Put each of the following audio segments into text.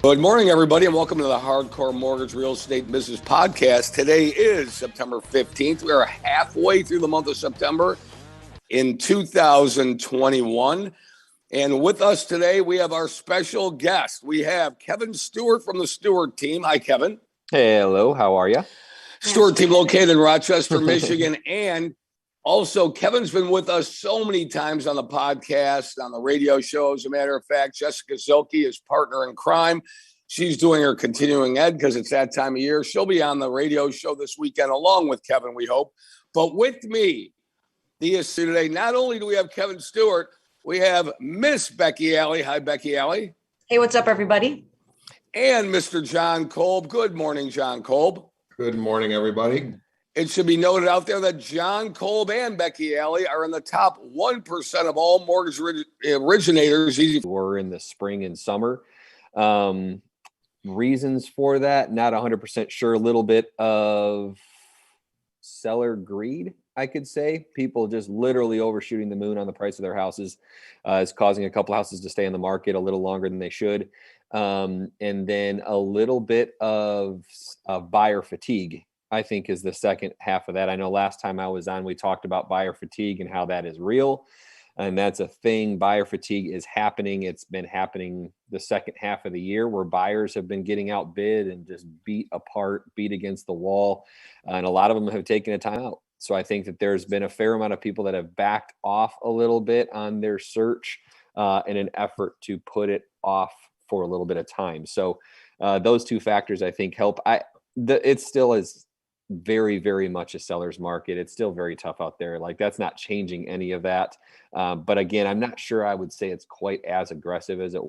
Good morning, everybody, and welcome to the Hardcore Mortgage Real Estate Business Podcast. Today is September 15th. We are halfway through the month of September in 2021. And with us today, we have our special guest. We have Kevin Stewart from the Stewart team. Hi, Kevin. Hello, how are you? Stewart team located in Rochester, Michigan. And also, Kevin's been with us so many times on the podcast, on the radio show. As a matter of fact, Jessica Zilke is partner in crime. She's doing her continuing ed because it's that time of year. She'll be on the radio show this weekend along with Kevin, we hope. But with me, today, not only do we have Kevin Stewart, we have Miss Becky Alley. Hi, Becky Alley. Hey, what's up, everybody? And Mr. John Kolb. Good morning, John Kolb. Good morning, everybody. It should be noted out there that John Kolb and Becky Alley are in the top 1% of all mortgage originators. We're in the spring and summer. Reasons for that, not 100% sure. A little bit of seller greed, I could say. People just literally overshooting the moon on the price of their houses is causing a couple houses to stay in the market a little longer than they should. And then a little bit of buyer fatigue, I think, is the second half of that. I know last time I was on, we talked about buyer fatigue and how that is real. And that's a thing. Buyer fatigue is happening. It's been happening the second half of the year where buyers have been getting outbid and just beat against the wall. And a lot of them have taken a time out. So I think that there's been a fair amount of people that have backed off a little bit on their search in an effort to put it off for a little bit of time. So those two factors, I think, help. It still is very, very much a seller's market. It's still very tough out there. Like, that's not changing any of that. But again, I'm not sure I would say it's quite as aggressive as it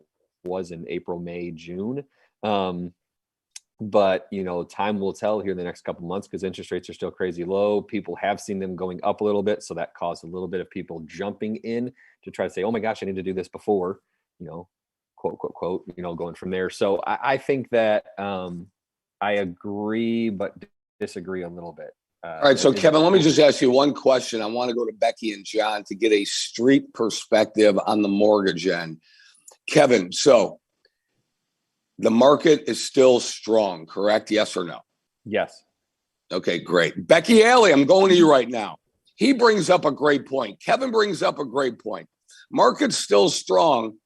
was in April, May, June. But, time will tell here in the next couple of months because interest rates are still crazy low. People have seen them going up a little bit. So that caused a little bit of people jumping in to try to say, oh my gosh, I need to do this before, quote, quote, quote, going from there. So I think that I agree, but disagree a little bit. All right. So Kevin, let me just ask you one question. I want to go to Becky and John to get a street perspective on the mortgage end. Kevin, so the market is still strong, correct? Yes or no? Yes. Okay, great. Becky Alley, I'm going to you right now. He brings up a great point. Kevin brings up a great point. Market's still strong,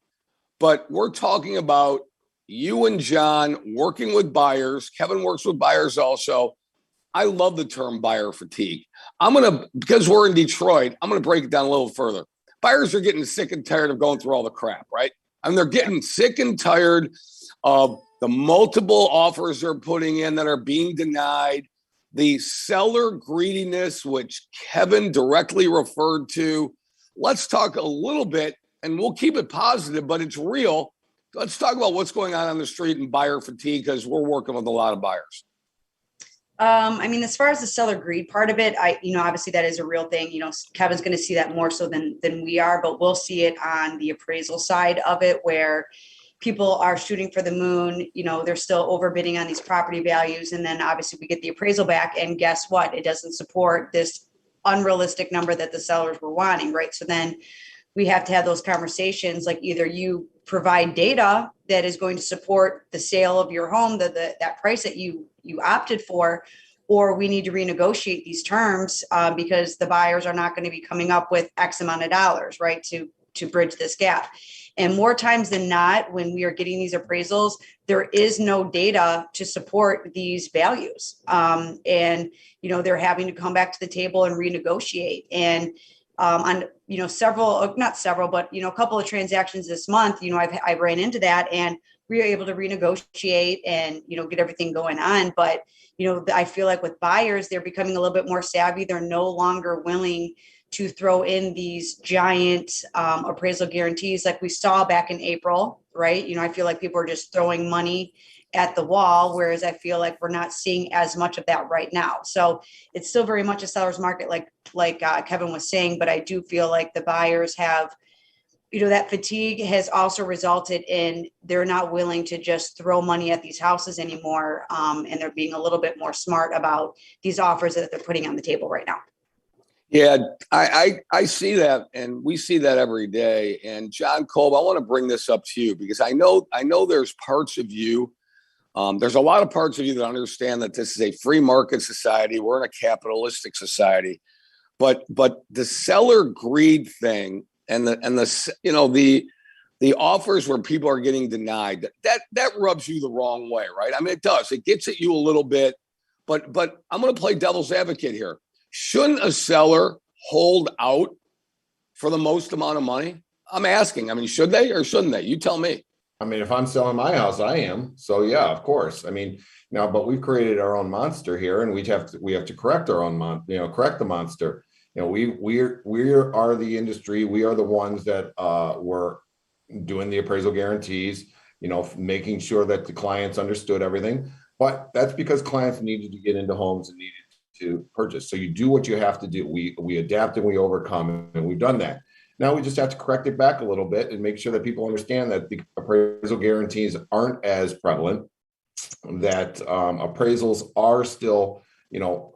but we're talking about you and John working with buyers. Kevin works with buyers also. I love the term buyer fatigue. Because we're in Detroit, I'm going to break it down a little further. Buyers are getting sick and tired of going through all the crap, right? And they're getting sick and tired of the multiple offers they're putting in that are being denied, the seller greediness, which Kevin directly referred to. Let's talk a little bit, and we'll keep it positive, but it's real. Let's talk about what's going on the street and buyer fatigue, because we're working with a lot of buyers. As far as the seller greed part of it, obviously that is a real thing. Kevin's going to see that more so than we are, but we'll see it on the appraisal side of it, where people are shooting for the moon. They're still overbidding on these property values. And then obviously we get the appraisal back, and guess what? It doesn't support this unrealistic number that the sellers were wanting, right? So then we have to have those conversations, like either you provide data that is going to support the sale of your home, that price that you opted for, or we need to renegotiate these terms because the buyers are not going to be coming up with X amount of dollars, right, to bridge this gap. And more times than not, when we are getting these appraisals, there is no data to support these values. They're having to come back to the table and renegotiate. And on not several, but a couple of transactions this month, I ran into that, and we were able to renegotiate and get everything going on. But I feel like with buyers, they're becoming a little bit more savvy. They're no longer willing to throw in these giant appraisal guarantees like we saw back in April, right? I feel like people are just throwing money at the wall, whereas I feel like we're not seeing as much of that right now. So it's still very much a seller's market, like Kevin was saying, but I do feel like the buyers have, that fatigue has also resulted in they're not willing to just throw money at these houses anymore. And they're being a little bit more smart about these offers that they're putting on the table right now. Yeah, I see that, and we see that every day. And John Kolb, I want to bring this up to you because I know there's parts of you. There's a lot of parts of you that understand that this is a free market society. We're in a capitalistic society, but the seller greed thing and the the offers where people are getting denied, that rubs you the wrong way, right? I mean, it does. It gets at you a little bit, but I'm going to play devil's advocate here. Shouldn't a seller hold out for the most amount of money? I'm asking. I mean, should they or shouldn't they? You tell me. I mean, if I'm selling my house, I am. So yeah, of course. I mean, now, but we've created our own monster here, and we have to correct our own correct the monster. We are the industry. We are the ones that were doing the appraisal guarantees. Making sure that the clients understood everything. But that's because clients needed to get into homes and needed to purchase. So you do what you have to do. We adapt and we overcome, and we've done that. Now we just have to correct it back a little bit and make sure that people understand that the appraisal guarantees aren't as prevalent, that appraisals are still,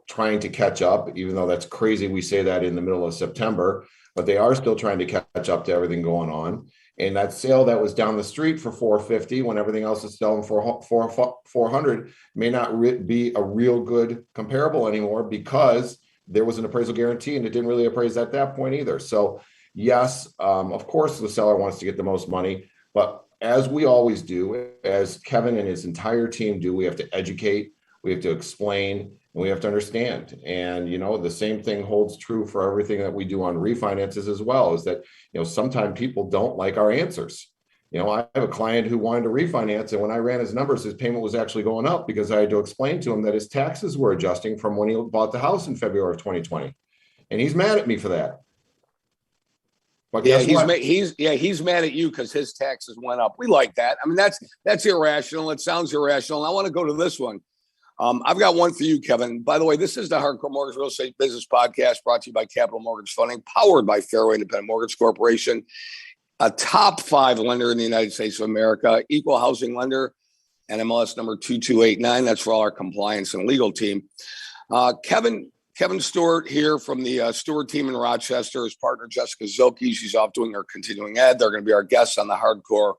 trying to catch up, even though that's crazy. We say that in the middle of September, but they are still trying to catch up to everything going on. And that sale that was down the street for 450 when everything else is selling for 400 may not be a real good comparable anymore because there was an appraisal guarantee and it didn't really appraise at that point either. So yes, of course, the seller wants to get the most money, but as we always do, as Kevin and his entire team do, we have to educate, we have to explain, and we have to understand. And, the same thing holds true for everything that we do on refinances as well, is that, sometimes people don't like our answers. I have a client who wanted to refinance, and when I ran his numbers, his payment was actually going up because I had to explain to him that his taxes were adjusting from when he bought the house in February of 2020. And he's mad at me for that. But Yeah, he's mad at you because his taxes went up. We like that. I mean, that's irrational. It sounds irrational. And I want to go to this one. I've got one for you, Kevin. By the way, this is the Hardcore Mortgage Real Estate Business Podcast brought to you by Capital Mortgage Funding, powered by Fairway Independent Mortgage Corporation, a top 5 lender in the United States of America, equal housing lender, NMLS number 2289. That's for all our compliance and legal team. Kevin Stewart here from the Stewart team in Rochester. His partner, Jessica Zilke, she's off doing her continuing ed. They're going to be our guests on the Hardcore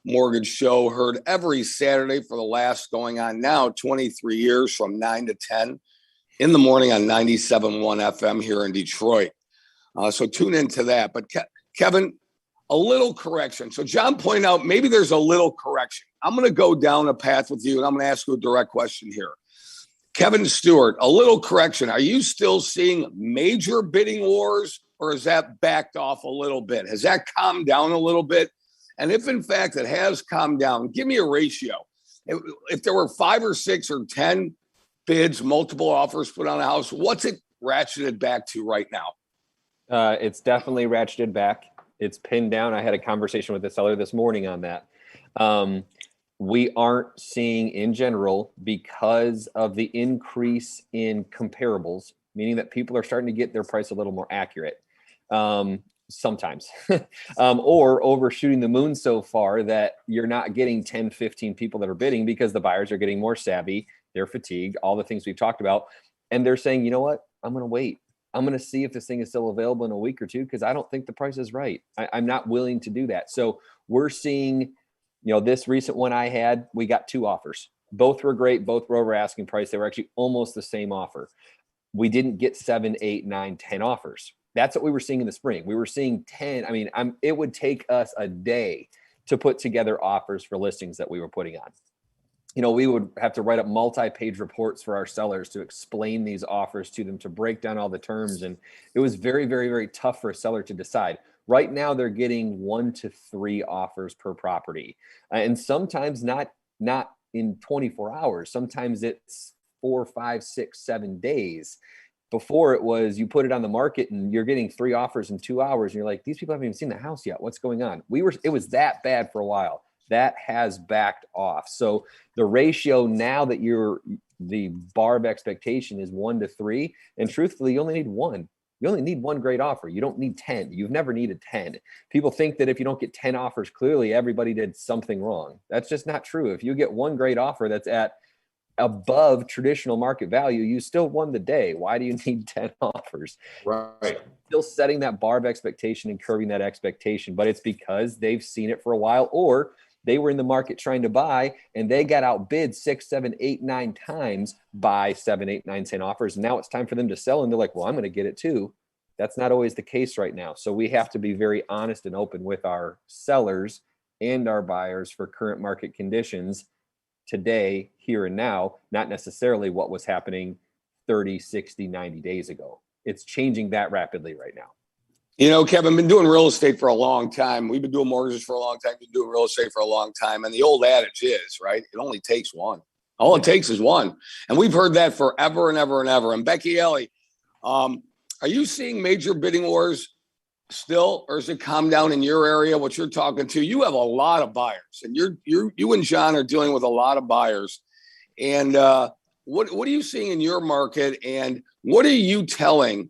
Mortgage Show, heard every Saturday for the last going on now 23 years from 9 to 10 in the morning on 97.1 FM here in Detroit. So tune into that. But Kevin, a little correction. So John pointed out maybe there's a little correction. I'm going to go down a path with you, and I'm going to ask you a direct question here. Kevin Stewart, a little correction. Are you still seeing major bidding wars, or has that backed off a little bit? Has that calmed down a little bit? And if, in fact, it has calmed down, give me a ratio. If there were 5 or 6 or 10 bids, multiple offers put on a house, what's it ratcheted back to right now? It's definitely ratcheted back. It's pinned down. I had a conversation with the seller this morning on that. We aren't seeing in general, because of the increase in comparables, meaning that people are starting to get their price a little more accurate. Sometimes, or overshooting the moon so far that you're not getting 10, 15 people that are bidding because the buyers are getting more savvy. They're fatigued, all the things we've talked about. And they're saying, you know what, I'm going to wait. I'm going to see if this thing is still available in a week or two, because I don't think the price is right. I'm not willing to do that. So we're seeing, this recent one I had, we got 2 offers. Both were great. Both were over asking price. They were actually almost the same offer. We didn't get 7, 8, 9, 10 offers. That's what we were seeing in the spring. We were seeing 10. I mean, it would take us a day to put together offers for listings that we were putting on. We would have to write up multi-page reports for our sellers to explain these offers to them, to break down all the terms. And it was very, very, very tough for a seller to decide. Right now, they're getting 1 to 3 offers per property. And sometimes not in 24 hours. Sometimes it's 4, 5, 6, 7 days. Before, it was you put it on the market and you're getting 3 offers in 2 hours. And you're like, these people haven't even seen the house yet. What's going on? It was that bad for a while. That has backed off. So the ratio now that the bar of expectation is 1 to 3. And truthfully, you only need 1. You only need 1 great offer. You don't need 10. You've never needed 10. People think that if you don't get 10 offers, clearly everybody did something wrong. That's just not true. If you get 1 great offer that's at above traditional market value, you still won the day. Why do you need 10 offers? Right. Still setting that bar of expectation and curbing that expectation, but it's because they've seen it for a while, or they were in the market trying to buy and they got outbid 6, 7, 8, 9 times by 7, 8, 9, 10 offers. And now it's time for them to sell. And they're like, well, I'm going to get it too. That's not always the case right now. So we have to be very honest and open with our sellers and our buyers for current market conditions today, here and now, not necessarily what was happening 30, 60, 90 days ago. It's changing that rapidly right now. You know, Kevin, I've been doing real estate for a long time. We've been doing mortgages for a long time. We've been doing real estate for a long time. And the old adage is, right, it only takes one. All it takes is one. And we've heard that forever and ever and ever. And Becky Alley, are you seeing major bidding wars still, or is it calmed down in your area? What you're talking to, you have a lot of buyers, and you and John are dealing with a lot of buyers. And what are you seeing in your market, and what are you telling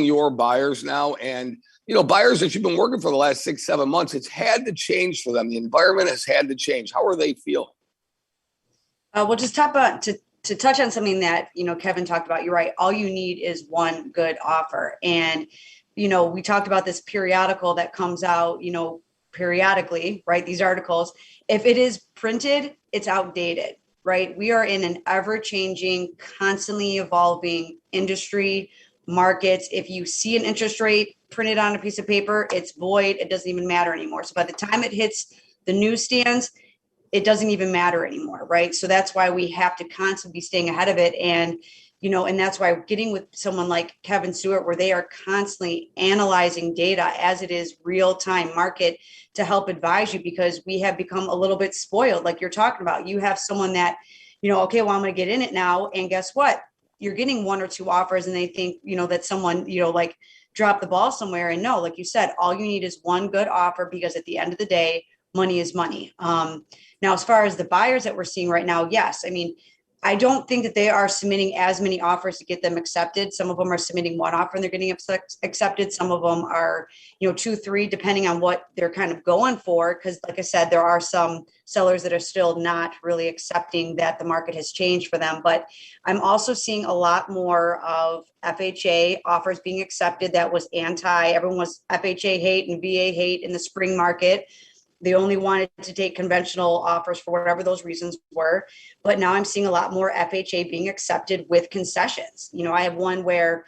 your buyers now? And you know, buyers that you've been working for the last 6, 7 months, it's had to change for them. The environment has had to change. How are they feeling? We'll just talk about to touch on something that, you know, Kevin talked about. You're right. All you need is one good offer. And, you know, we talked about this periodical that comes out, you know, periodically, right? These articles, if it is printed, it's outdated, right? We are in an ever-changing, constantly evolving industry, markets. If you see an interest rate printed on a piece of paper, it's void. It doesn't even matter anymore. So by the time it hits the newsstands, it doesn't even matter anymore, right? So that's why we have to constantly be staying ahead of it. And, you know, and that's why getting with someone like Kevin Stewart, where they are constantly analyzing data as it is real-time market to help advise you, because we have become a little bit spoiled. Like you're talking about, you have someone that, you know, okay, well, I'm going to get in it now. And guess what? You're getting 1 or 2 offers and they think, you know, that someone, you know, like dropped the ball somewhere. And no, like you said, all you need is one good offer, because at the end of the day, money is money. Now, as far as the buyers that we're seeing right now, yes. I mean, I don't think that they are submitting as many offers to get them accepted. Some of them are submitting 1 offer and they're getting accepted. Some of them are, you know, 2, 3, depending on what they're kind of going for. Because like I said, there are some sellers that are still not really accepting that the market has changed for them. But I'm also seeing a lot more of FHA offers being accepted. That was everyone was FHA hate and VA hate in the spring market. They only wanted to take conventional offers for whatever those reasons were. But now I'm seeing a lot more FHA being accepted with concessions. You know, I have one where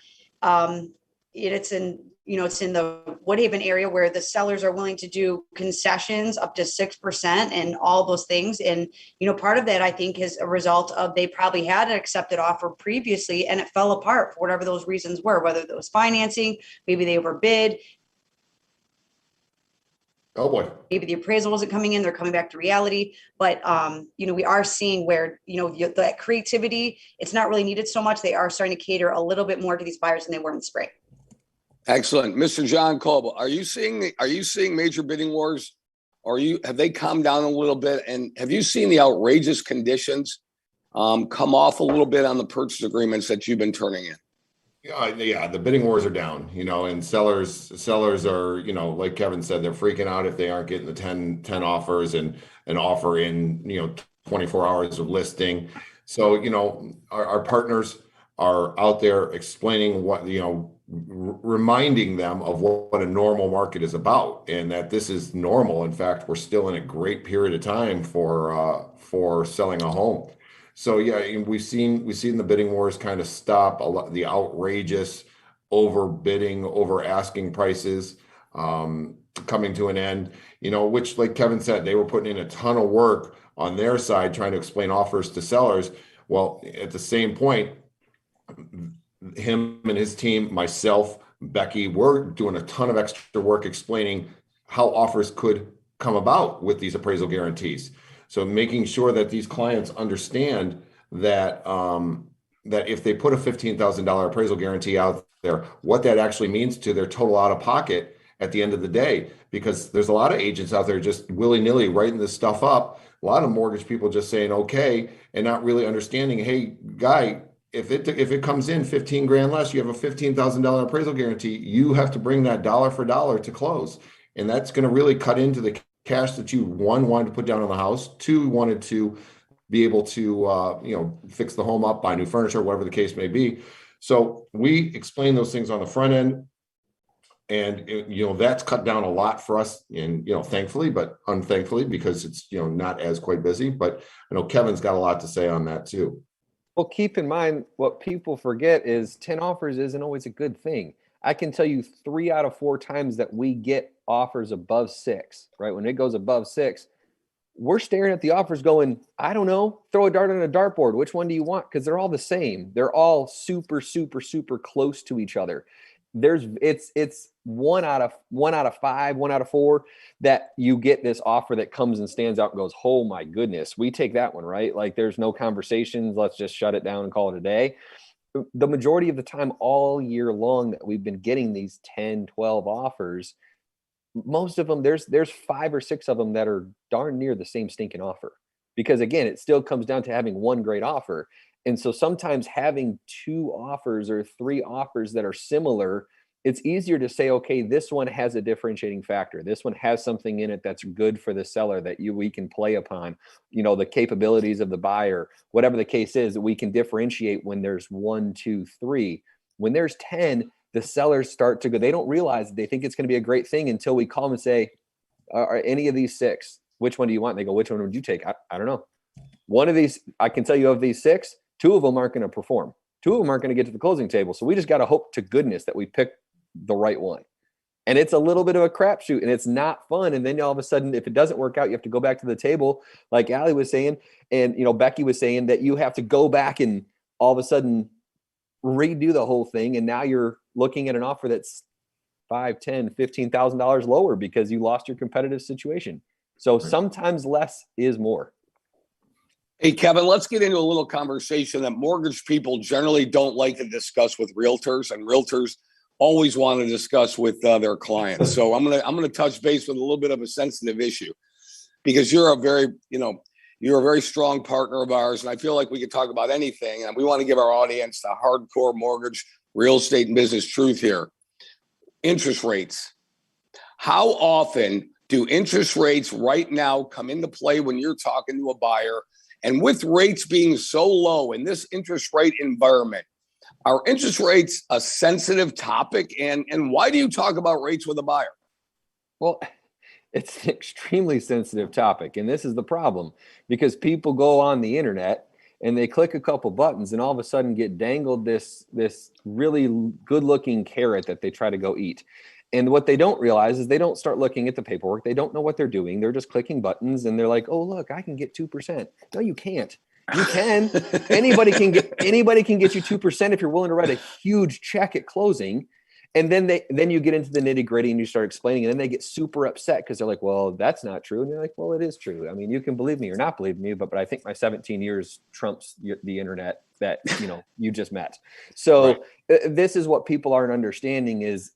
it's in the Woodhaven area where the sellers are willing to do concessions up to 6% and all those things. And, you know, part of that, I think, is a result of they probably had an accepted offer previously and it fell apart for whatever those reasons were, whether it was financing, maybe they overbid. Oh boy. Maybe the appraisal wasn't coming in, they're coming back to reality. But, you know, we are seeing where, you know, that creativity, it's not really needed so much. They are starting to cater a little bit more to these buyers than they were in the spring. Excellent. Mr. John Coble, are you seeing major bidding wars, or have they calmed down a little bit? And have you seen the outrageous conditions come off a little bit on the purchase agreements that you've been turning in? Yeah, the bidding wars are down, you know, and sellers are, you know, like Kevin said, they're freaking out if they aren't getting the 10 offers and an offer in, you know, 24 hours of listing. So, you know, our partners are out there explaining what, you know, reminding them of what a normal market is about, and that this is normal. In fact, we're still in a great period of time for selling a home. So yeah, we've seen the bidding wars kind of stop a lot, the outrageous overbidding, over asking prices coming to an end, you know, which, like Kevin said, they were putting in a ton of work on their side trying to explain offers to sellers. Well, at the same point, him and his team, myself, Becky, we're doing a ton of extra work explaining how offers could come about with these appraisal guarantees. So making sure that these clients understand that that if they put a $15,000 appraisal guarantee out there, what that actually means to their total out of pocket at the end of the day. Because there's a lot of agents out there just willy-nilly writing this stuff up. A lot of mortgage people just saying okay and not really understanding, hey, guy, if it comes in 15 grand less, you have a $15,000 appraisal guarantee, you have to bring that dollar for dollar to close. And that's going to really cut into the cash that you, 1, wanted to put down on the house, 2, wanted to be able to, fix the home up, buy new furniture, whatever the case may be. So we explain those things on the front end. And, that's cut down a lot for us, and, thankfully, but unthankfully, because it's, not as quite busy. But I know Kevin's got a lot to say on that too. Well, keep in mind, what people forget is 10 offers isn't always a good thing. I can tell you 3 out of 4 times that we get offers above 6, right? When it goes above 6, we're staring at the offers going, I don't know, throw a dart on a dartboard. Which one do you want? Because they're all the same. They're all super, super, super close to each other. It's 1 out of 5, 1 out of 4 that you get this offer that comes and stands out and goes, oh my goodness, we take that one, right? Like there's no conversations. Let's just shut it down and call it a day. The majority of the time all year long that we've been getting these 10, 12 offers, most of them, there's 5 or 6 of them that are darn near the same stinking offer. Because again, it still comes down to having one great offer. And so sometimes having 2 offers or 3 offers that are similar, it's easier to say, okay, this one has a differentiating factor. This one has something in it that's good for the seller that we can play upon, the capabilities of the buyer, whatever the case is, that we can differentiate when there's 1, 2, 3. When there's 10, the sellers start to go, they don't realize they think it's going to be a great thing until we call them and say, are any of these 6, which one do you want? And they go, which one would you take? I don't know. One of these, I can tell you of these 6, 2 of them aren't going to perform. 2 of them aren't going to get to the closing table. So we just got to hope to goodness that we pick the right one. And it's a little bit of a crapshoot and it's not fun. And then all of a sudden, if it doesn't work out, you have to go back to the table, like Allie was saying, and Becky was saying, that you have to go back and all of a sudden redo the whole thing. And now you're looking at an offer that's $5,000, $10,000, $15,000 lower because you lost your competitive situation. So sometimes less is more. Hey, Kevin, let's get into a little conversation that mortgage people generally don't like to discuss with realtors, and realtors always want to discuss with their clients. So I'm gonna touch base with a little bit of a sensitive issue, because you're a very strong partner of ours, and I feel like we could talk about anything, and we want to give our audience the hardcore mortgage, real estate, and business truth here. Interest rates. How often do interest rates right now come into play when you're talking to a buyer? And with rates being so low in this interest rate environment, are interest rates a sensitive topic? And why do you talk about rates with a buyer? Well, it's an extremely sensitive topic. And this is the problem, because people go on the internet and they click a couple buttons and all of a sudden get dangled this really good looking carrot that they try to go eat. And what they don't realize is they don't start looking at the paperwork. They don't know what they're doing. They're just clicking buttons and they're like, oh, look, I can get 2%. No, you can't. You can. Anybody can get you 2% if you're willing to write a huge check at closing. And then you get into the nitty gritty and you start explaining, and then they get super upset because they're like, well, that's not true. And you're like, well, it is true. I mean, you can believe me or not believe me, but I think my 17 years trumps the internet that, you just met. So This is what people aren't understanding is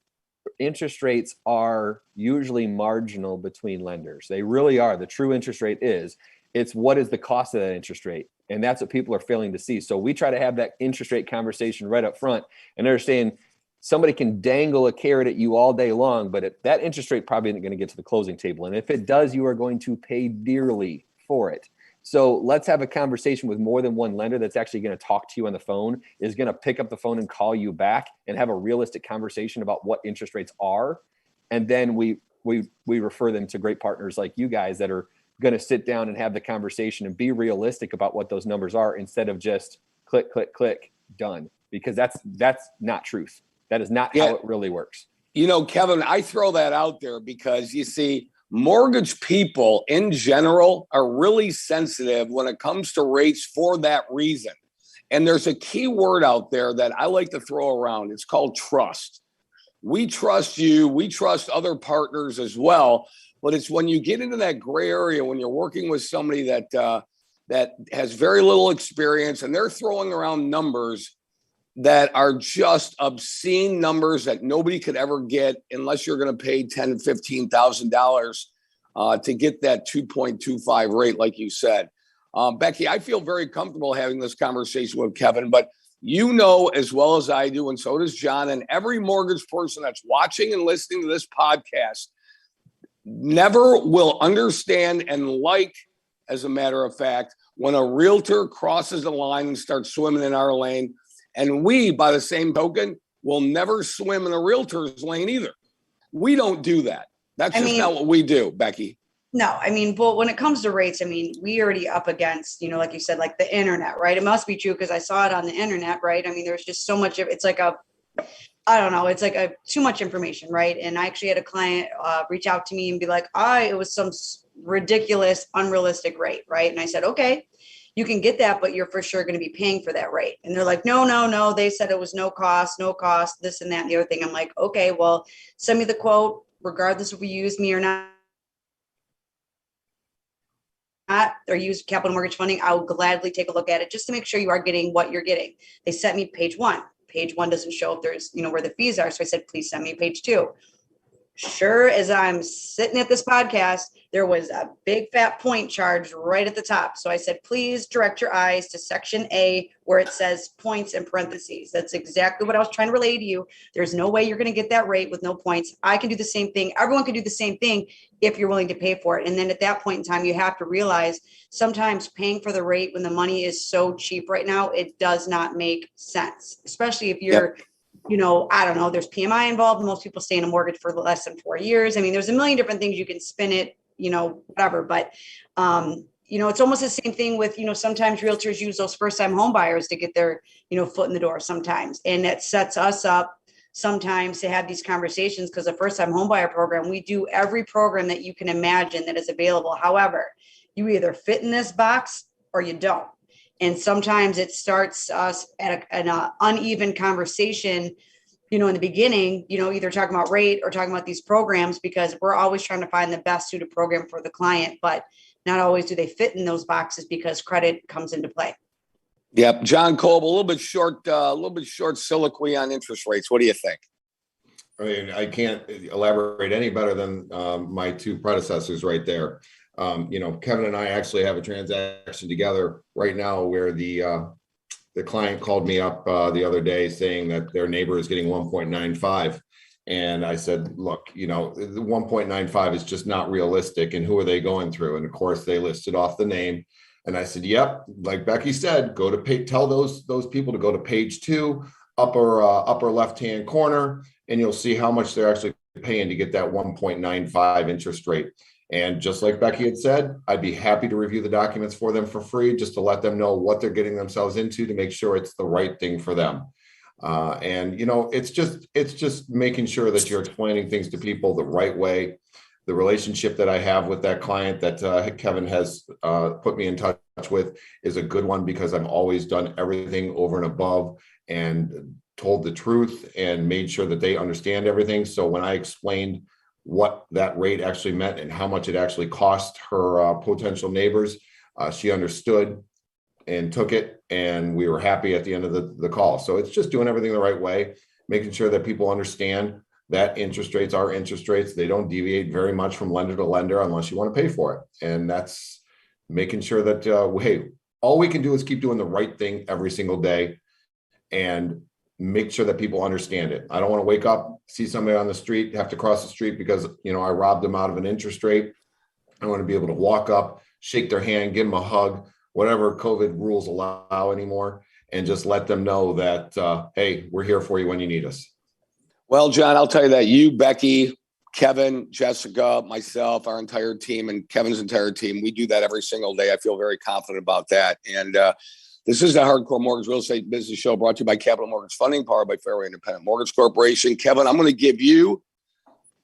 interest rates are usually marginal between lenders. They really are. The true interest rate it's what is the cost of that interest rate? And that's what people are failing to see. So we try to have that interest rate conversation right up front and understand somebody can dangle a carrot at you all day long, but that interest rate probably isn't going to get to the closing table. And if it does, you are going to pay dearly for it. So let's have a conversation with more than one lender that's actually going to talk to you on the phone, is going to pick up the phone and call you back and have a realistic conversation about what interest rates are. And then we refer them to great partners like you guys that are going to sit down and have the conversation and be realistic about what those numbers are, instead of just click, click, click, done, because that's not truth. That is not how it really works. Kevin, I throw that out there because you see, mortgage people in general are really sensitive when it comes to rates for that reason. And there's a key word out there that I like to throw around. It's called trust. We trust you. We trust other partners as well. But it's when you get into that gray area, when you're working with somebody that has very little experience and they're throwing around numbers that are just obscene numbers that nobody could ever get unless you're going to pay $10,000, $15,000 to get that 2.25 rate, like you said. Becky, I feel very comfortable having this conversation with Kevin, but you know as well as I do, and so does John, and every mortgage person that's watching and listening to this podcast never will understand and like, as a matter of fact, when a realtor crosses the line and starts swimming in our lane. And we, by the same token, will never swim in a realtor's lane either. We don't do that. That's just not what we do, Becky. No, I mean, but when it comes to rates, I mean, we already up against, you know, like you said, like the internet, right? It must be true because I saw it on the internet, right? I mean, there's just so much of it's like I don't know, it's like too much information, right? And I actually had a client reach out to me and be like, it was some ridiculous, unrealistic rate, right? And I said, okay, you can get that, but you're for sure going to be paying for that rate. And they're like, no. They said it was no cost, this and that and the other thing. I'm like, okay, well, send me the quote, regardless if we use me or not. Or use capital mortgage funding, I will gladly take a look at it just to make sure you are getting what you're getting. They sent me page 1. Page 1 doesn't show if there's, you know, where the fees are. So I said, please send me page 2. Sure as I'm sitting at this podcast, there was a big fat point charged right at the top. So I said, please direct your eyes to section A where it says points in parentheses. That's exactly what I was trying to relay to you. There's no way you're going to get that rate with no points. I can do the same thing. Everyone can do the same thing if you're willing to pay for it. And then at that point in time, you have to realize sometimes paying for the rate when the money is so cheap right now, it does not make sense, especially if you're you know, I don't know, there's PMI involved. Most people stay in a mortgage for less than 4 years. I mean, there's a million different things you can spin it, you know, whatever. But, you know, it's almost the same thing with, you know, sometimes realtors use those first time home buyers to get their, you know, foot in the door sometimes. And that sets us up sometimes to have these conversations because the first time home buyer program, we do every program that you can imagine that is available. However, you either fit in this box or you don't. And sometimes it starts us at an uneven conversation, you know, in the beginning, you know, either talking about rate or talking about these programs, because we're always trying to find the best suited program for the client, but not always do they fit in those boxes because credit comes into play. Yep. John Kolb, a little bit short soliloquy on interest rates. What do you think? I mean, I can't elaborate any better than my 2 predecessors right there. You know, Kevin and I actually have a transaction together right now where the client called me up the other day saying that their neighbor is getting 1.95. And I said, look, you know, the 1.95 is just not realistic. And who are they going through? And of course, they listed off the name. And I said, yep, like Becky said, go to tell those people to go to page 2, upper left-hand corner, and you'll see how much they're actually paying to get that 1.95 interest rate. And just like Becky had said, I'd be happy to review the documents for them for free, just to let them know what they're getting themselves into to make sure it's the right thing for them. And, you know, it's just making sure that you're explaining things to people the right way. The relationship that I have with that client that Kevin has put me in touch with is a good one because I've always done everything over and above and told the truth and made sure that they understand everything. So when I explained what that rate actually meant and how much it actually cost her potential neighbors, she understood and took it, and we were happy at the end of the call. So it's just doing everything the right way, making sure that people understand that interest rates are interest rates. They don't deviate very much from lender to lender unless you want to pay for it. And that's making sure that, hey, all we can do is keep doing the right thing every single day and make sure that people understand it. I don't want to wake up, see somebody on the street, have to cross the street because, you know, I robbed them out of an interest rate. I want to be able to walk up, shake their hand, give them a hug, whatever COVID rules allow anymore, and just let them know that, hey, we're here for you when you need us. Well, John, I'll tell you that you, Becky, Kevin, Jessica, myself, our entire team, and Kevin's entire team, we do that every single day. I feel very confident about that. And this is the Hardcore Mortgage Real Estate Business Show brought to you by Capital Mortgage Funding, powered by Fairway Independent Mortgage Corporation. Kevin, I'm going to give you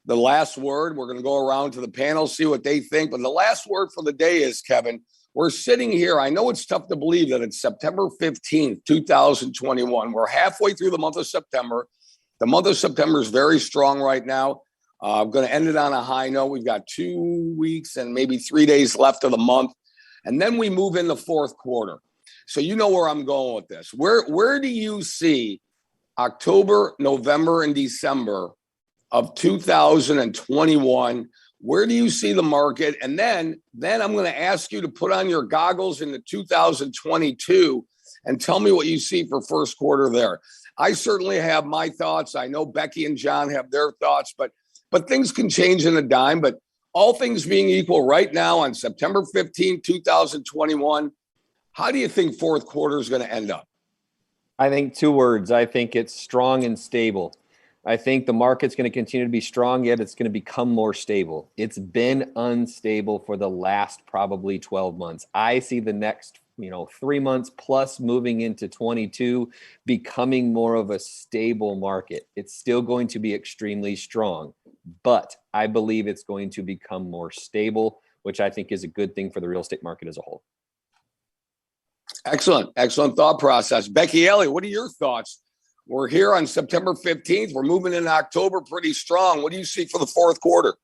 the last word. We're going to go around to the panel, see what they think. But the last word for the day is, Kevin, we're sitting here. I know it's tough to believe that it's September 15th, 2021. We're halfway through the month of September. The month of September is very strong right now. I'm going to end it on a high note. We've got 2 weeks and maybe 3 days left of the month. And then we move in the fourth quarter. So you know where I'm going with this. Where do you see October, November, and December of 2021? Where do you see the market? And then I'm going to ask you to put on your goggles into 2022 and tell me what you see for first quarter there. I certainly have my thoughts. I know Becky and John have their thoughts, but things can change in a dime. But all things being equal right now on September 15, 2021, How do you think fourth quarter is going to end up? I think 2 words. I think it's strong and stable. I think the market's going to continue to be strong, yet it's going to become more stable. It's been unstable for the last probably 12 months. I see the next 3 months plus moving into 22 becoming more of a stable market. It's still going to be extremely strong, but I believe it's going to become more stable, which I think is a good thing for the real estate market as a whole. Excellent thought process. Becky Elliott, what are your thoughts? We're here on September 15th. We're moving in October pretty strong. What do you see for the fourth quarter?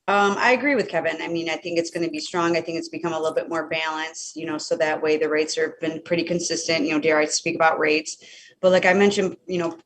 I agree with Kevin. I mean, I think it's going to be strong. I think it's become a little bit more balanced, so that way the rates have been pretty consistent, dare I speak about rates. But like I mentioned,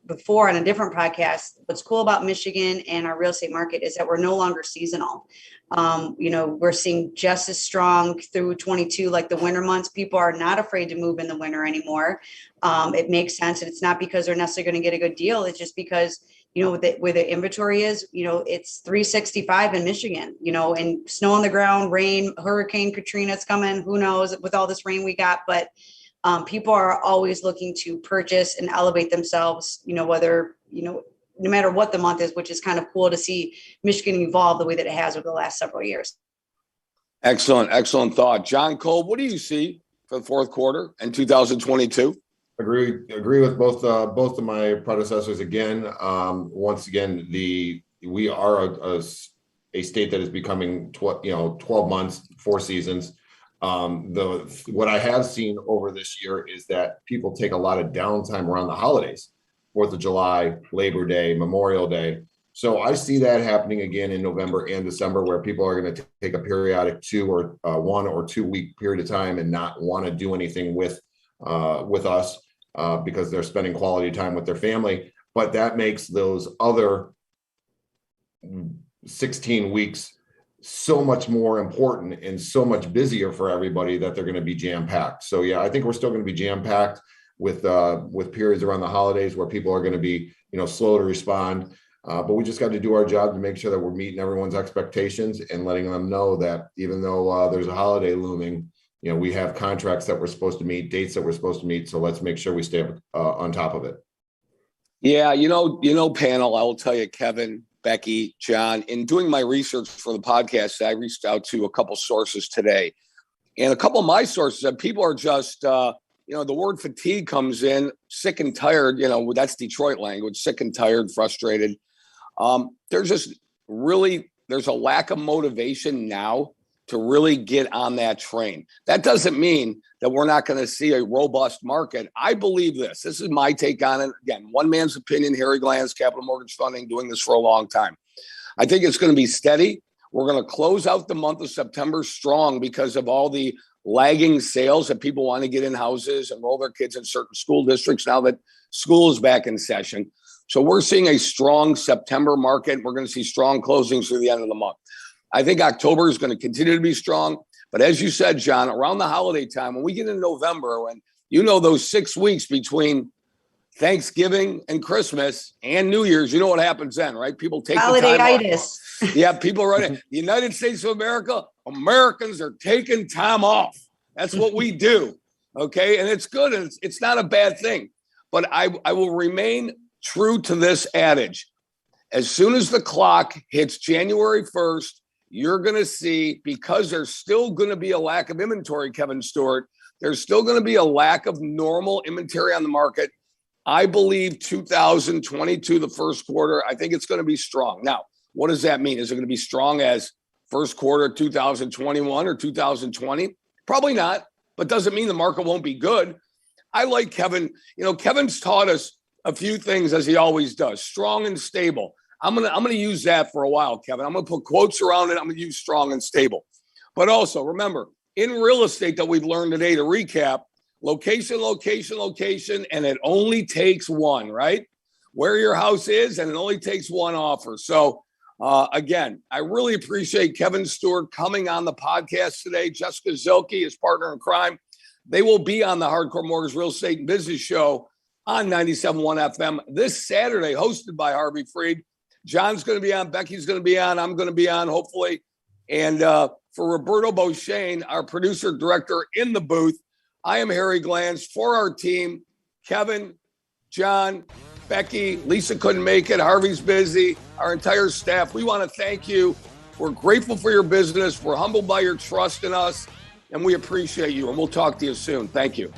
before on a different podcast, what's cool about Michigan and our real estate market is that we're no longer seasonal. We're seeing just as strong through 22, like the winter months. People are not afraid to move in the winter anymore. It makes sense. And it's not because they're necessarily going to get a good deal. It's just because, where the inventory is, it's 365 in Michigan, and snow on the ground, rain, Hurricane Katrina's coming. Who knows with all this rain we got, but people are always looking to purchase and elevate themselves, whether, no matter what the month is, which is kind of cool to see Michigan evolve the way that it has over the last several years. Excellent thought. John Cole, what do you see for the fourth quarter in 2022? Agree with both of my predecessors. Again, once again, we are a state that is becoming 12 months, 4 seasons. What I have seen over this year is that people take a lot of downtime around the holidays, 4th of July, Labor Day, Memorial Day. So I see that happening again in November and December, where people are going to take a periodic 1 or 2 week period of time and not want to do anything with us because they're spending quality time with their family. But that makes those other 16 weeks so much more important and so much busier for everybody that they're going to be jam-packed. So yeah, I think we're still going to be jam-packed with periods around the holidays where people are going to be, slow to respond. But we just got to do our job to make sure that we're meeting everyone's expectations and letting them know that even though there's a holiday looming, we have contracts that we're supposed to meet, dates that we're supposed to meet. So let's make sure we stay on top of it. Yeah, panel, I will tell you, Kevin, Becky, John, in doing my research for the podcast, I reached out to a couple sources today. And a couple of my sources said people are just, the word fatigue comes in, sick and tired, that's Detroit language, sick and tired, frustrated. There's a lack of motivation now to really get on that train. That doesn't mean that we're not going to see a robust market. I believe this. This is my take on it. Again, one man's opinion, Harry Glantz, Capital Mortgage Funding, doing this for a long time. I think it's going to be steady. We're going to close out the month of September strong because of all the lagging sales that people want to get in houses, enroll their kids in certain school districts now that school is back in session. So we're seeing a strong September market. We're going to see strong closings through the end of the month. I think October is going to continue to be strong. But as you said, John, around the holiday time, when we get in November, when those 6 weeks between Thanksgiving and Christmas and New Year's, you know what happens then, right? People take the time off. Yeah, people are running. The United States of America, Americans are taking time off. That's what we do. Okay. And it's good. And it's not a bad thing. But I will remain true to this adage. As soon as the clock hits January 1st, you're going to see, because there's still going to be a lack of inventory, Kevin Stewart, there's still going to be a lack of normal inventory on the market. I believe 2022, the first quarter, I think it's going to be strong. Now, what does that mean? Is it going to be strong as first quarter 2021 or 2020? Probably not, but doesn't mean the market won't be good. I like Kevin. Kevin's taught us a few things, as he always does, strong and stable. I'm gonna use that for a while, Kevin. I'm gonna put quotes around it. I'm gonna use strong and stable. But also remember, in real estate that we've learned today, to recap, location, and it only takes one, right? Where your house is, and it only takes one offer. So again, I really appreciate Kevin Stewart coming on the podcast today. Jessica Zilke, his partner in crime. They will be on the Hardcore Mortgage Real Estate and Business Show on 97.1 FM this Saturday, hosted by Harvey Freed. John's going to be on, Becky's going to be on, I'm going to be on, hopefully. And for Roberto Beauchene, our producer director in the booth, I am Harry Glanz for our team. Kevin, John, Becky, Lisa couldn't make it. Harvey's busy. Our entire staff, we want to thank you. We're grateful for your business. We're humbled by your trust in us, and we appreciate you. And we'll talk to you soon. Thank you.